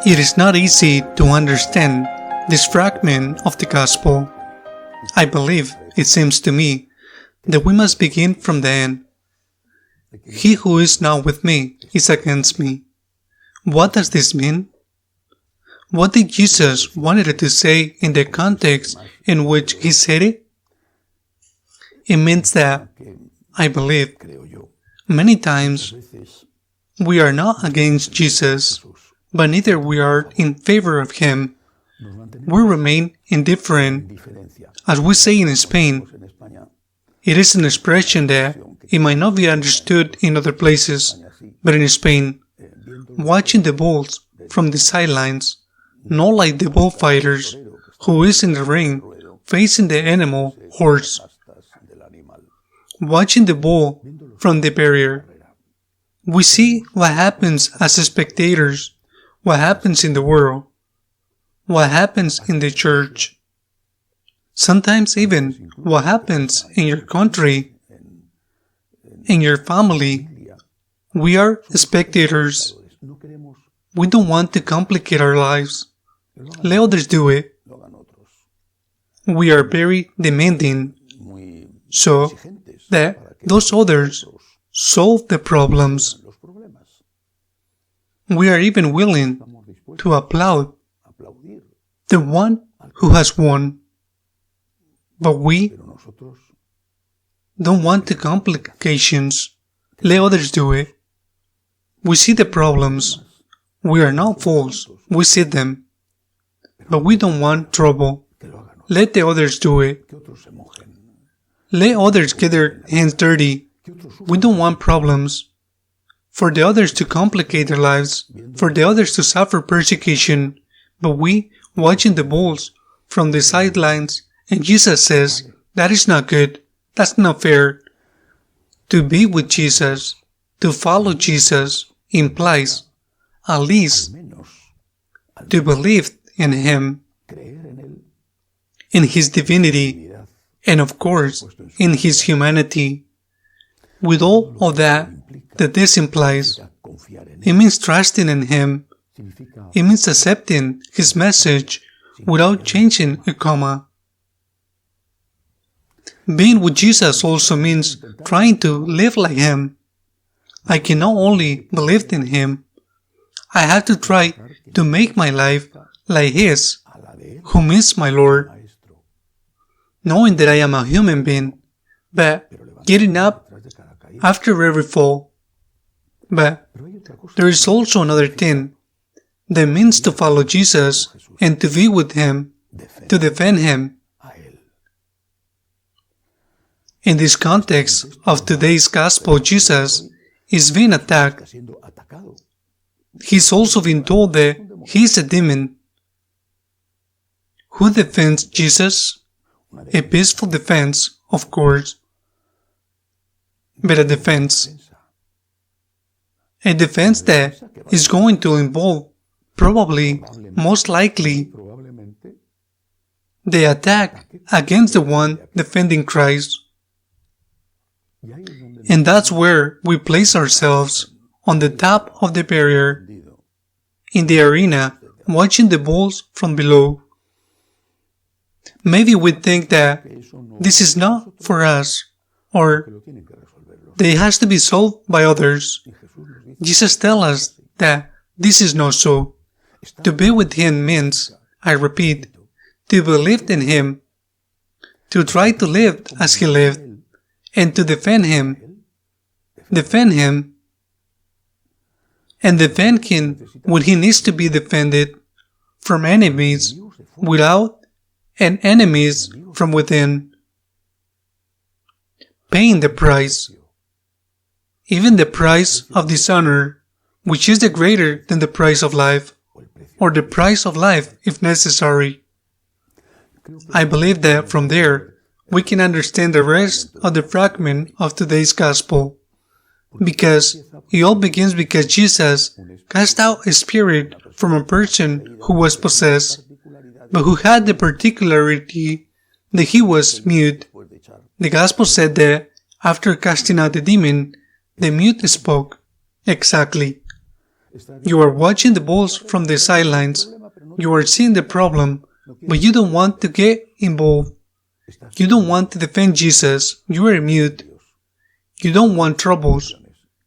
It is not easy to understand this fragment of the Gospel. I believe, it seems to me, that we must begin from the end. He who is not with me is against me. What does this mean? What did Jesus wanted to say in the context in which he said it? It means that, I believe, many times we are not against Jesus, but neither we are in favor of him. We remain indifferent. As we say in Spain, it is an expression that it might not be understood in other places, but in Spain, watching the bulls from the sidelines, not like the bullfighters who is in the ring facing the animal horse. Watching the bull from the barrier, we see what happens as spectators, what happens in the world, what happens in the church, sometimes even what happens in your country, in your family. We are spectators. We don't want to complicate our lives. Let others do it. We are very demanding, so that those others solve the problems. We are even willing to applaud the one who has won. But we don't want the complications. Let others do it. We see the problems. We are not fools. We see them. But we don't want trouble. Let the others do it. Let others get their hands dirty. We don't want problems. For the others to complicate their lives, for the others to suffer persecution, but we watching the bulls from the sidelines, and Jesus says, that is not good, that's not fair. To be with Jesus, to follow Jesus, implies, at least, to believe in Him, in His divinity, and of course, in His humanity. With all of that this implies, it means trusting in Him. It means accepting His message without changing a comma. Being with Jesus also means trying to live like Him. I can not only believe in Him, I have to try to make my life like His, whom is my Lord. Knowing that I am a human being, but getting up after every fall. But there is also another thing that means to follow Jesus and to be with Him, to defend Him. In this context of today's Gospel, Jesus is being attacked. He's also been told that he is a demon. Who defends Jesus? A peaceful defense, of course, but a defense that is going to involve, probably, most likely, the attack against the one defending Christ. And that's where we place ourselves, on the top of the barrier, in the arena, watching the bulls from below. Maybe we think that this is not for us, or that it has to be solved by others. Jesus tells us that this is not so. To be with Him means, I repeat, to believe in Him, to try to live as He lived, and to defend Him, and defend Him when He needs to be defended from enemies without and enemies from within. Paying the price, even the price of dishonor, which is the greater than the price of life, or the price of life if necessary. I believe that from there, we can understand the rest of the fragment of today's Gospel, because it all begins because Jesus cast out a spirit from a person who was possessed, but who had the particularity that he was mute. The Gospel said that after casting out the demon, the mute spoke. Exactly. You are watching the balls from the sidelines. You are seeing the problem, but you don't want to get involved. You don't want to defend Jesus. You are mute. You don't want troubles.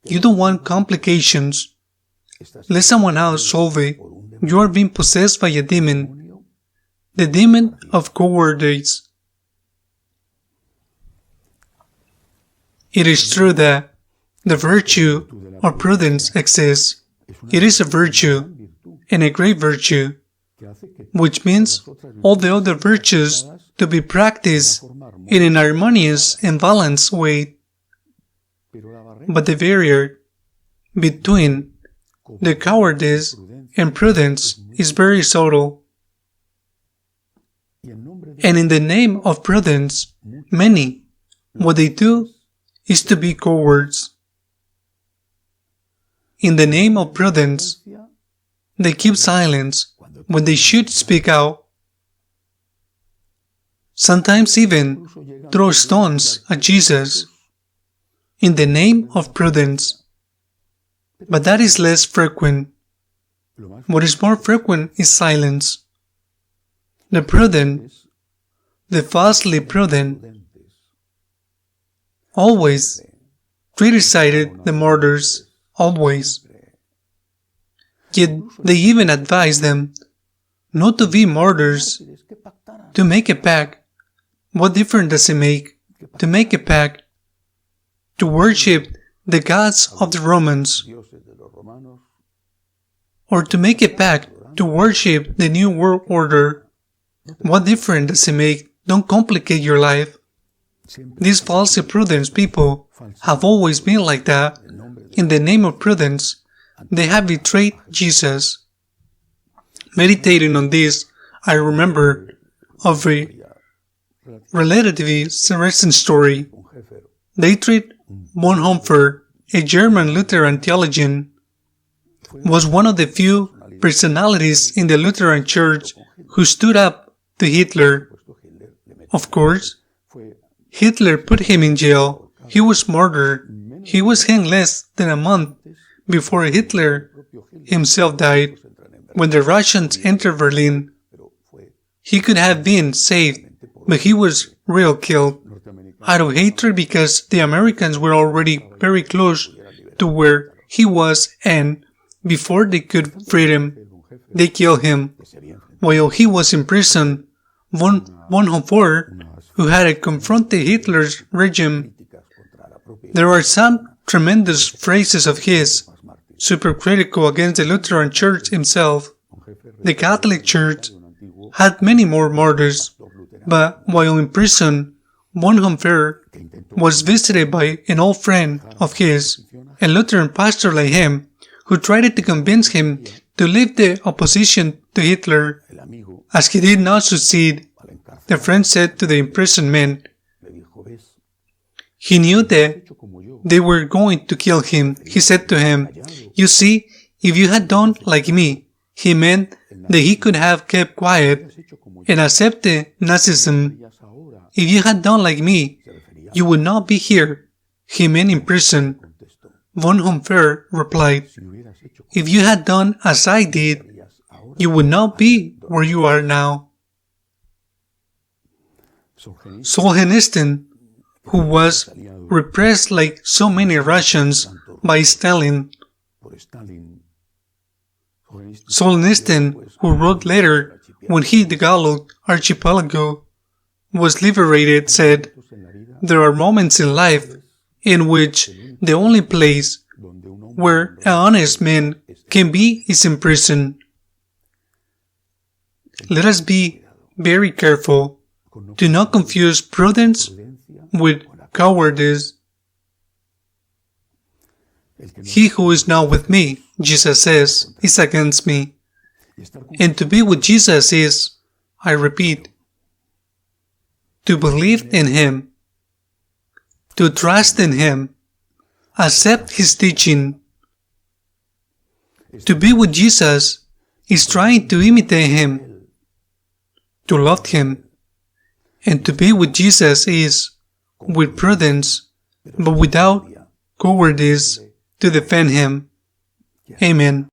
You don't want complications. Let someone else solve it. You are being possessed by a demon. The demon of cowardice. It is true that the virtue of prudence exists. It is a virtue, and a great virtue, which means all the other virtues to be practiced in an harmonious and balanced way. But the barrier between the cowardice and prudence is very subtle. And in the name of prudence, many, what they do is to be cowards. In the name of prudence, they keep silence when they should speak out. Sometimes even throw stones at Jesus in the name of prudence. But that is less frequent. What is more frequent is silence. The prudent, the falsely prudent, always criticized the martyrs. Always. Yet they even advise them not to be martyrs, to make a pact. What difference does it make to make a pact, to worship the gods of the Romans, or to make a pact to worship the New World Order? What difference does it make? Don't complicate your life. These false prudence people have always been like that. In the name of prudence, they have betrayed Jesus. Meditating on this, I remember of a relatively recent story. Dietrich Bonhoeffer, a German Lutheran theologian, was one of the few personalities in the Lutheran Church who stood up to Hitler. Of course, Hitler put him in jail. He was martyred. He was hanged less than a month before Hitler himself died. When the Russians entered Berlin, he could have been saved, but he was real killed out of hatred because the Americans were already very close to where he was, and before they could free him, they killed him. While he was in prison, Bonhoeffer, who had confronted Hitler's regime, there are some tremendous phrases of his, super critical against the Lutheran Church himself. The Catholic Church had many more martyrs, but while in prison, Bonhoeffer was visited by an old friend of his, a Lutheran pastor like him, who tried to convince him to leave the opposition to Hitler. As he did not succeed, the friend said to the imprisoned man, he knew that they were going to kill him. He said to him, "You see, if you had done like me," he meant that he could have kept quiet and accepted Nazism. "If you had done like me, you would not be here." He meant in prison. Bonhoeffer replied, "If you had done as I did, you would not be where you are now." Solzhenitsyn, who was repressed like so many Russians by Stalin. Solzhenitsyn, who wrote later when he, the Gallo archipelago, was liberated, said, "There are moments in life in which the only place where an honest man can be is in prison." Let us be very careful to not confuse prudence with cowardice. He who is not with me, Jesus says, is against me. And to be with Jesus is, I repeat, to believe in Him, to trust in Him, accept His teaching. To be with Jesus is trying to imitate Him, to love Him. And to be with Jesus is, with prudence, but without cowardice, to defend Him. Amen.